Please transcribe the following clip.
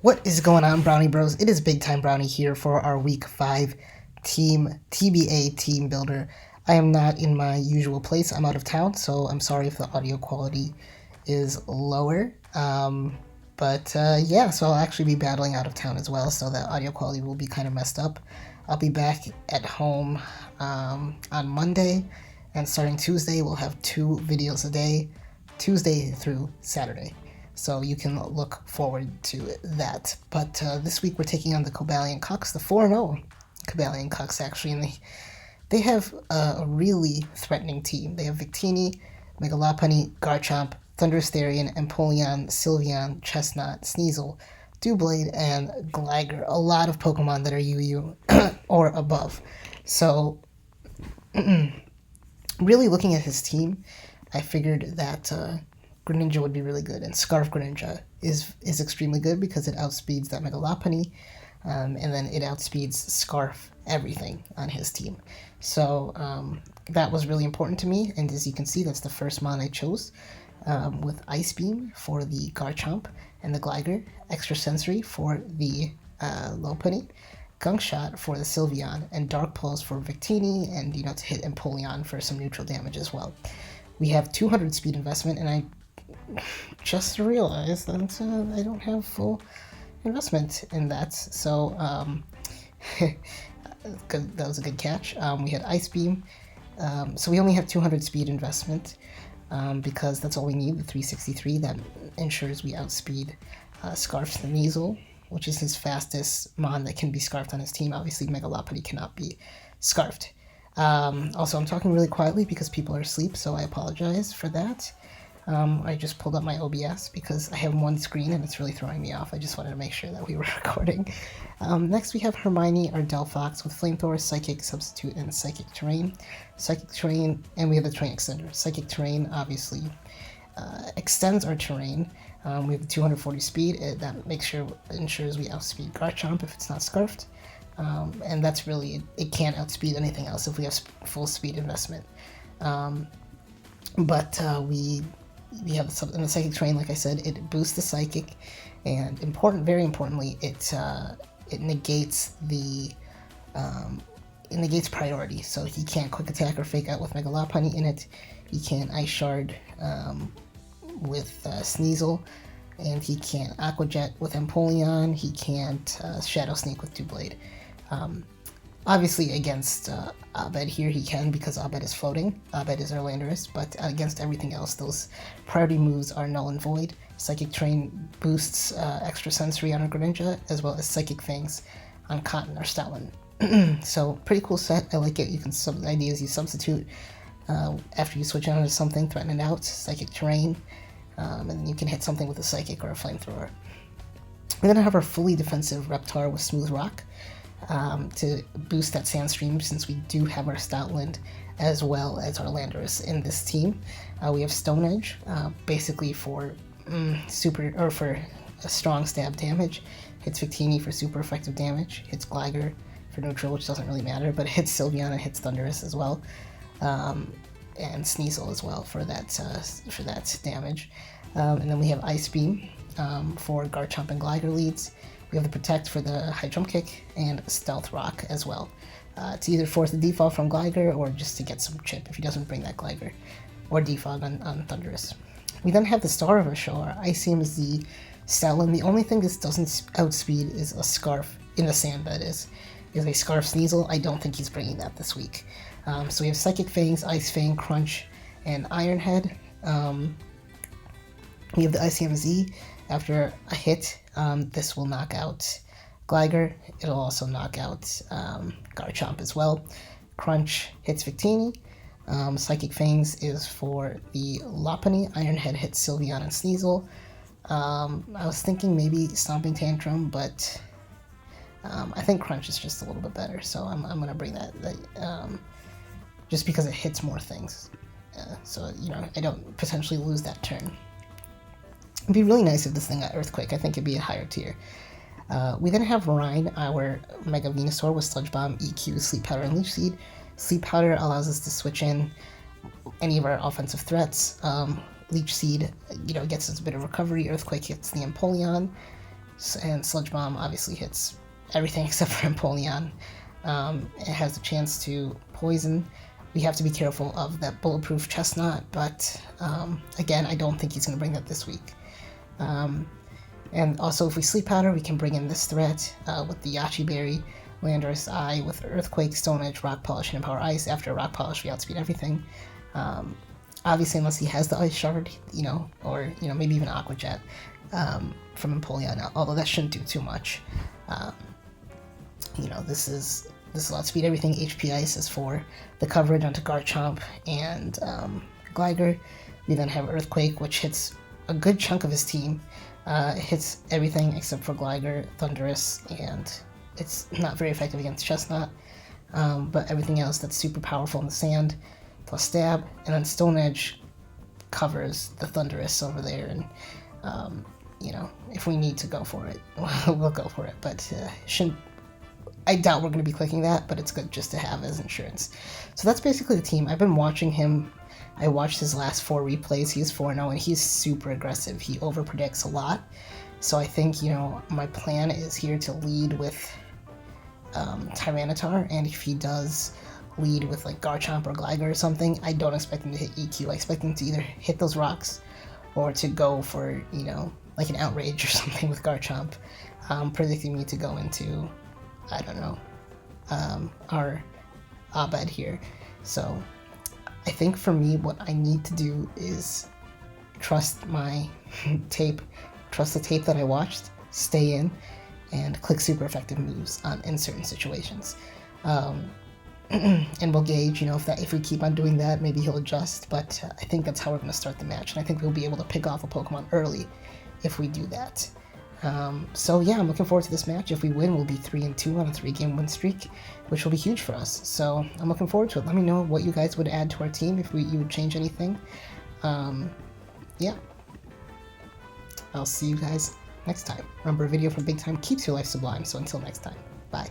What is going on, Brownie Bros? It is Big Time Brownie here for our Week 5 Team TBA Team Builder. I am not in my usual place. I'm out of town, so I'm sorry if the audio quality is lower. Yeah, so I'll actually be battling out of town as well, so the audio quality will be kind of messed up. I'll be back at home on Monday, and starting Tuesday, we'll have 2 videos a day, Tuesday through Saturday. So you can look forward to that. But this week we're taking on the Cobalion Cucks, the 4-0 Cobalion Cucks, actually. And they have a really threatening team. They have Victini, Megalopony, Garchomp, Thunderstarian, Empoleon, Sylveon, Chestnut, Sneasel, Doublade, and Gligar. A lot of Pokemon that are UU or above. So, really looking at his team, I figured that Greninja would be really good, and Scarf Greninja is extremely good because it outspeeds that Megalopony, and then it outspeeds Scarf everything on his team. So that was really important to me, and as you can see, that's the first mon I chose, with Ice Beam for the Garchomp and the Gligar, Extra Sensory for the Lopunny, Gunk Shot for the Sylveon, and Dark Pulse for Victini, and to hit Empoleon for some neutral damage as well. We have 200 speed investment, and I just realized that I don't have full investment in that. So that was a good catch. We had Ice Beam, so we only have 200 speed investment because that's all we need. The 363 that ensures we outspeed Scarf Sneasel, which is his fastest mon that can be scarfed on his team. Obviously, Megalopony cannot be scarfed. Also, I'm talking really quietly because people are asleep, so I apologize for that. I just pulled up my OBS because I have one screen and it's really throwing me off. I just wanted to make sure that we were recording. Next we have Hermione, our Delphox, with Flamethrower, Psychic, Substitute, and Psychic Terrain. Psychic Terrain, and we have the Terrain Extender. Psychic Terrain obviously extends our terrain. We have the 240 speed. That ensures we outspeed Garchomp if it's not scarfed. And that's really, it can't outspeed anything else if we have full speed investment. We have in the Psychic Terrain, like I said, it boosts the Psychic, and very importantly, it negates priority. So he can't Quick Attack or Fake Out with Megalopony in it. He can't Ice Shard with Sneasel, and he can't Aqua Jet with Empoleon. He can't Shadow Sneak with Doublade. Obviously, against Abed here, he can because Abed is floating. Abed is our Landorus, but against everything else, those priority moves are null and void. Psychic Terrain boosts Extra Sensory on our Greninja, as well as Psychic Fangs on Cotton or Stoutland. So, pretty cool set. I like it. The idea is you substitute after you switch on to something, threaten it out, Psychic Terrain, and then you can hit something with a Psychic or a Flamethrower. We're going to have our fully defensive Reptar with Smooth Rock. To boost that Sandstream, since we do have our Stoutland as well as our Landorus in this team. We have Stone Edge, basically for for a strong stab damage. Hits Victini for super effective damage. Hits Gligar for neutral, which doesn't really matter, but it hits Sylveon and hits Thunderous as well, and Sneasel as well for that damage. And then we have Ice Beam for Garchomp and Gligar leads. We have the Protect for the High Jump Kick, and Stealth Rock as well. To either force the default from Gligar or just to get some chip if he doesn't bring that Gligar, or defog on Thunderous. We then have the star of our show, our Icium is the Stoutland. The only thing this doesn't outspeed is a Scarf in the sand, that is a Scarf Sneasel. I don't think he's bringing that this week. So we have Psychic Fangs, Ice Fang, Crunch, and Iron Head. We have the Icium Z. After a hit, this will knock out Gligar. It'll also knock out Garchomp as well. Crunch hits Victini. Psychic Fangs is for the Lopunny. Iron Head hits Sylveon and Sneasel. I was thinking maybe Stomping Tantrum, but I think Crunch is just a little bit better. So I'm going to bring that just because it hits more things. So I don't potentially lose that turn. It'd be really nice if this thing got Earthquake. I think it'd be a higher tier. We then have Rhine, our Mega Venusaur with Sludge Bomb, EQ, Sleep Powder, and Leech Seed. Sleep Powder allows us to switch in any of our offensive threats. Leech Seed, gets us a bit of recovery. Earthquake hits the Empoleon. And Sludge Bomb obviously hits everything except for Empoleon. It has a chance to poison. We have to be careful of that bulletproof Chestnut, but again, I don't think he's going to bring that this week. And also, if we Sleep Powder, we can bring in this threat with the Yachi Berry, Landorus Eye with Earthquake, Stone Edge, Rock Polish, and Empower Ice. After Rock Polish, we outspeed everything. Obviously, unless he has the Ice Shard, or maybe even Aqua Jet from Empoleon, although that shouldn't do too much. This will outspeed everything. HP Ice is for the coverage onto Garchomp and Gligar. We then have Earthquake, which hits a good chunk of his team. It hits everything except for Gligar, Thundurus, and it's not very effective against Chestnut. But everything else that's super powerful in the sand, plus Stab, and then Stone Edge covers the Thundurus over there. And if we need to go for it, we'll go for it. But I doubt we're going to be clicking that, but it's good just to have as insurance. So that's basically the team. I've been watching him. I watched his last 4 replays. He's 4-0, and he's super aggressive. He overpredicts a lot. So I think, my plan is here to lead with Tyranitar, and if he does lead with like Garchomp or Gligar or something, I don't expect him to hit EQ. I expect him to either hit those rocks or to go for, like an Outrage or something with Garchomp, predicting me to go into, I don't know, our Abed here. So I think for me, what I need to do is trust my tape, trust the tape that I watched, stay in, and click super effective moves in certain situations. And we'll gauge, if we keep on doing that, maybe he'll adjust, but I think that's how we're going to start the match, and I think we'll be able to pick off a Pokemon early if we do that. So yeah, I'm looking forward to this match. If we win, we'll be 3-2 on a 3-game win streak, which will be huge for us. So I'm looking forward to it. Let me know what you guys would add to our team, if you would change anything. Yeah. I'll see you guys next time. Remember, a video from Big Time keeps your life sublime, so until next time, bye.